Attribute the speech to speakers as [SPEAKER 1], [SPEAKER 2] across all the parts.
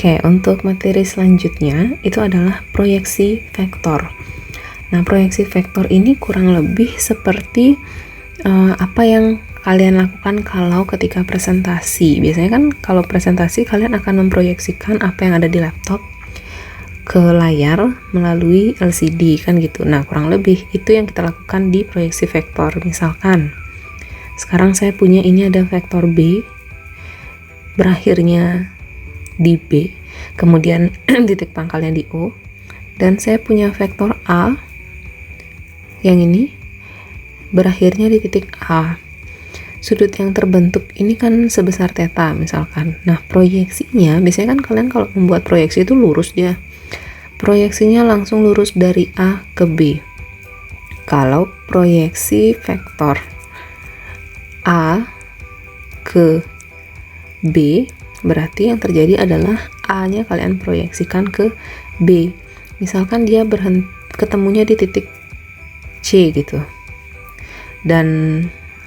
[SPEAKER 1] Oke, untuk materi selanjutnya itu adalah proyeksi vektor. Nah, proyeksi vektor ini kurang lebih seperti apa yang kalian lakukan kalau ketika presentasi. Biasanya kan kalau presentasi kalian akan memproyeksikan apa yang ada di laptop ke layar melalui LCD kan gitu. Nah, kurang lebih itu yang kita lakukan di proyeksi vektor. Misalkan sekarang saya punya ini ada vektor B berakhirnya di B, kemudian titik pangkalnya di O, dan saya punya vektor A yang ini berakhirnya di titik A. Sudut yang terbentuk ini kan sebesar theta misalkan. Nah, proyeksinya biasanya kan kalian kalau membuat proyeksi itu lurus dia. Proyeksinya langsung lurus dari A ke B. Kalau proyeksi vektor A ke B, berarti yang terjadi adalah A-nya kalian proyeksikan ke B. Misalkan dia ketemunya di titik C gitu. Dan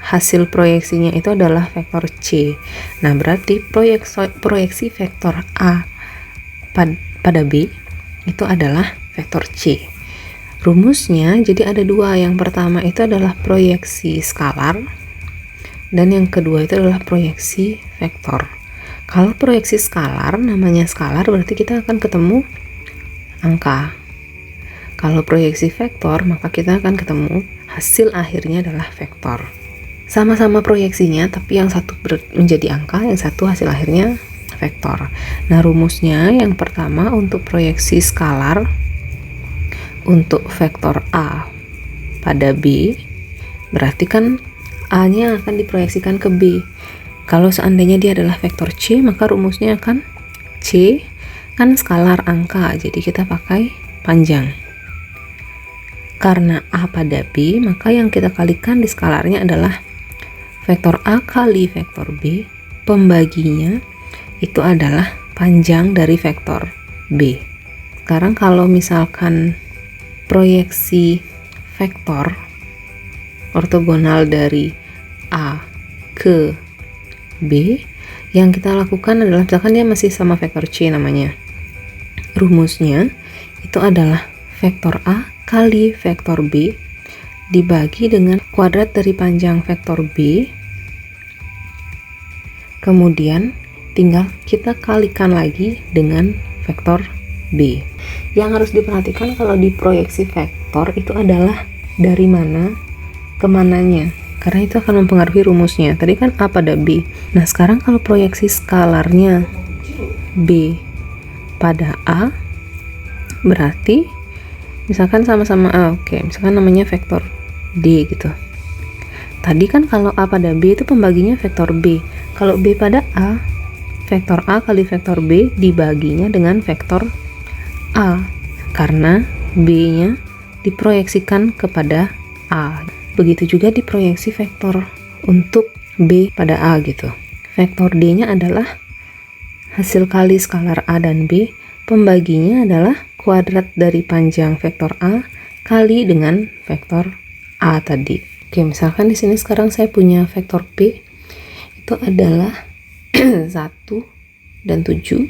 [SPEAKER 1] hasil proyeksinya itu adalah vektor C. Nah, berarti proyeksi vektor A pada B itu adalah vektor C. Rumusnya jadi ada dua. Yang pertama itu adalah proyeksi skalar, dan yang kedua itu adalah proyeksi vektor. Kalau proyeksi skalar, namanya skalar berarti kita akan ketemu angka. Kalau proyeksi vektor, maka kita akan ketemu hasil akhirnya adalah vektor. Sama-sama proyeksinya, tapi yang satu menjadi angka, yang satu hasil akhirnya vektor. Nah, rumusnya yang pertama untuk proyeksi skalar untuk vektor A pada B, berarti kan A-nya akan diproyeksikan ke B. Kalau seandainya dia adalah vektor C, maka rumusnya akan C kan skalar angka, jadi kita pakai panjang. Karena A pada B, maka yang kita kalikan di skalarnya adalah vektor A kali vektor B, pembaginya itu adalah panjang dari vektor B. Sekarang kalau misalkan proyeksi vektor ortogonal dari A ke B, yang kita lakukan adalah misalkan dia masih sama vektor C namanya. Rumusnya itu adalah vektor A kali vektor B dibagi dengan kuadrat dari panjang vektor B. Kemudian tinggal kita kalikan lagi dengan vektor B. Yang harus diperhatikan kalau di proyeksi vektor itu adalah dari mana ke mananya, karena itu akan mempengaruhi rumusnya. Tadi kan A pada B. Nah, sekarang kalau proyeksi skalarnya B pada A, berarti misalkan sama-sama A, misalkan namanya vektor D gitu. Tadi kan kalau A pada B itu pembaginya vektor B. Kalau B pada A, vektor A kali vektor B dibaginya dengan vektor A, karena B-nya diproyeksikan kepada A. Begitu juga diproyeksi vektor untuk B pada A gitu. Vektor D-nya adalah hasil kali skalar A dan B, pembaginya adalah kuadrat dari panjang vektor A kali dengan vektor A tadi. Oke, misalkan di sini sekarang saya punya vektor P itu adalah 1 dan 7.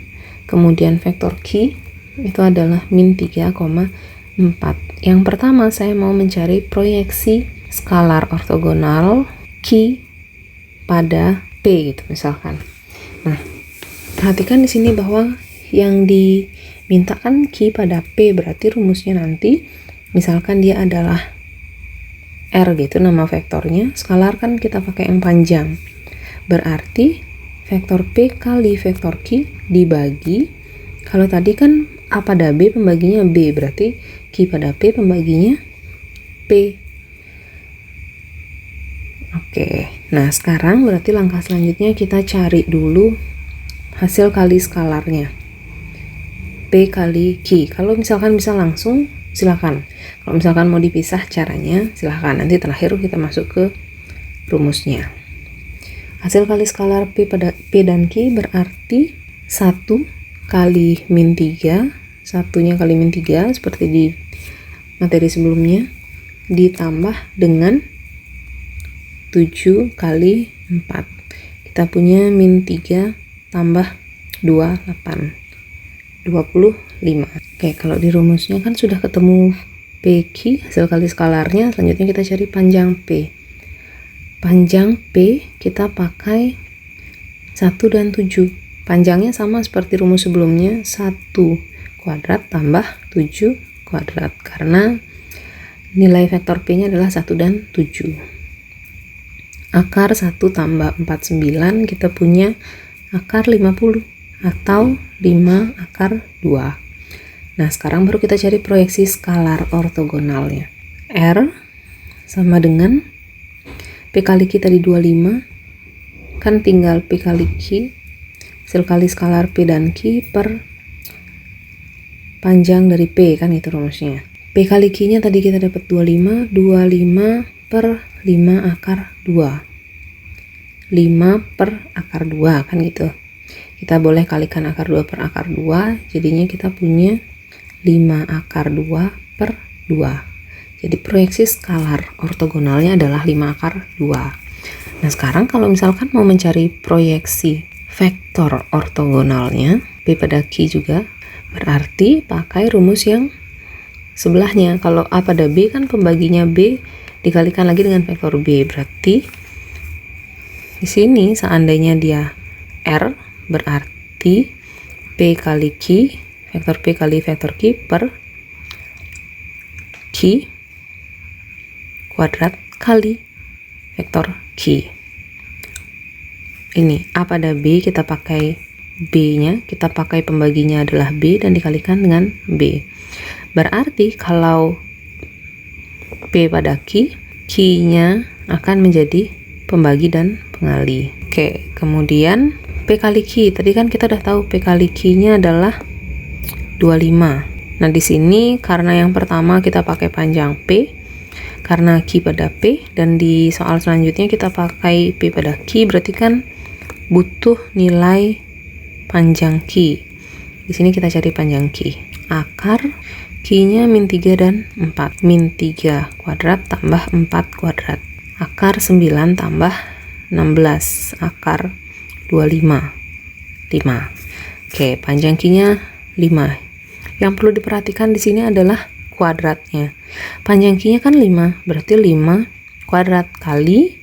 [SPEAKER 1] Kemudian vektor Q itu adalah min 3,4. Yang pertama saya mau mencari proyeksi skalar ortogonal Q pada P gitu misalkan. Nah, perhatikan di sini bahwa yang dimintakan Q pada P, berarti rumusnya nanti misalkan dia adalah R gitu nama vektornya, skalar kan kita pakai yang panjang. Berarti vektor P kali vektor Q dibagi, kalau tadi kan A pada B pembaginya B, berarti Q pada P pembaginya P. Oke, nah sekarang berarti langkah selanjutnya kita cari dulu hasil kali skalarnya P kali Q. Kalau misalkan bisa langsung silakan, kalau misalkan mau dipisah caranya silakan, nanti terakhir kita masuk ke rumusnya. Hasil kali skalar P pada P dan Q berarti 1 kali min 3, satunya kali min 3 seperti di materi sebelumnya, ditambah dengan 7 kali 4. Kita punya min 3 tambah 2, 8. 25. Oke, kalau di rumusnya kan sudah ketemu PQ, hasil kali skalarnya. Selanjutnya kita cari panjang P. Panjang P kita pakai 1 dan 7. Panjangnya sama seperti rumus sebelumnya, 1 kuadrat tambah 7 kuadrat, karena nilai vektor P nya adalah 1 dan 7. Akar 1 tambah 49, kita punya akar 50 atau 5 akar 2. Nah, sekarang baru kita cari proyeksi skalar ortogonalnya. R sama dengan P kali Q tadi 25, kan tinggal P kali Q, hasil kali skalar P dan Q per panjang dari P, kan itu rumusnya. P kali Q nya tadi kita dapat 25 per 5 akar 2. 5 per akar 2, kan gitu. Kita boleh kalikan akar 2 per akar 2, jadinya kita punya 5 akar 2 per 2. Jadi proyeksi skalar ortogonalnya adalah 5 akar 2. Nah, sekarang kalau misalkan mau mencari proyeksi vektor ortogonalnya, P pada Q juga, berarti pakai rumus yang sebelahnya. Kalau A pada B kan pembaginya B dikalikan lagi dengan vektor B, berarti di sini seandainya dia R, berarti P kali Q, vektor P kali vektor Q per Q kuadrat kali vektor Q. Ini A pada B, kita pakai B nya, kita pakai pembaginya adalah B dan dikalikan dengan B. Berarti kalau P pada Q, Q nya akan menjadi pembagi dan pengali. Oke, kemudian P kali Q, tadi kan kita udah tahu P kali Q nya adalah 25. Nah, di sini karena yang pertama kita pakai panjang P, karena Q pada P, dan di soal selanjutnya kita pakai P pada Q, berarti kan butuh nilai panjang Q. Di sini kita cari panjang Q. Akar Q-nya min 3 dan 4. Min 3 kuadrat tambah 4 kuadrat. Akar 9 tambah 16. Akar 25. 5. Oke, panjang Q-nya 5. Yang perlu diperhatikan di sini adalah kuadratnya. Panjang Q-nya kan 5, berarti 5 kuadrat kali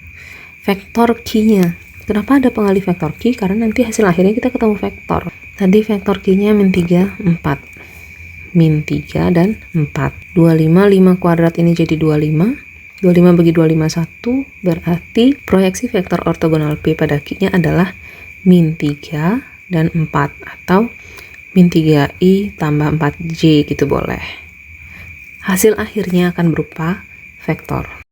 [SPEAKER 1] vektor Q-nya. Kenapa ada pengali vektor Q? Karena nanti hasil akhirnya kita ketemu vektor. Tadi vektor Q-nya min 3, 4. Min 3 dan 4. 25, 5 kuadrat ini jadi 25. 25 bagi 25, 1. Berarti proyeksi vektor ortogonal P pada Q-nya adalah min 3 dan 4. Atau min 3i tambah 4j gitu boleh. Hasil akhirnya akan berupa vektor.